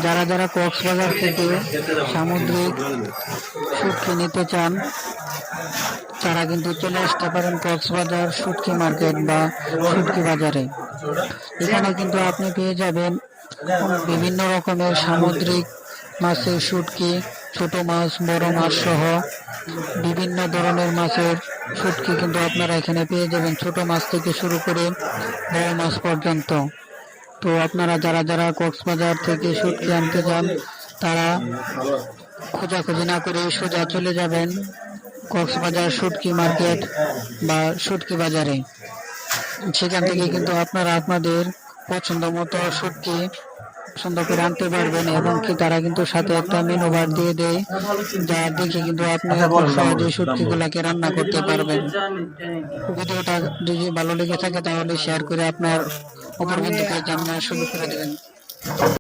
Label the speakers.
Speaker 1: যারা যারা কক্সবাজার থেকে সামুদ্রিক শুটকি নিতে চান তারা কিন্তু চলে আসতে পারেন কক্সবাজার শুটকি মার্কেট বা শুটকি বাজারে। এখানে কিন্তু আপনি পেয়ে যাবেন বিভিন্ন রকমের সামুদ্রিক মাছের শুটকি, ছোট মাছ, বড় মাছ সহ বিভিন্ন ধরনের মাছের শুটকি কিন্তু আপনারা এখানে পেয়ে যাবেন, ছোট মাছ থেকে শুরু করে বড় মাছ পর্যন্ত। তো আপনারা যারা যারা কক্সবাজার থেকে শুটকি আনতে চান তারা খোঁজাখুঁজি না করে সোজা চলে যাবেন কক্সবাজার শুটকি মার্কেট বা শুটকি বাজারে। সেখান থেকে কিন্তু আপনারা আপনাদের পছন্দ মতো শুটকি সুন্দর করে আনতে পারবেন এবং কি তারা কিন্তু সাথে একটা মেনু বার দিয়ে দেয়, যা দেখে কিন্তু আপনি খুব সহজে শুটকিগুলাকে রান্না করতে পারবেন। ভিডিওটা যদি ভালো লেগে থাকে তাহলে শেয়ার করে আপনার অপর বন্ধুকে জানানো শুরু করে দেবেন।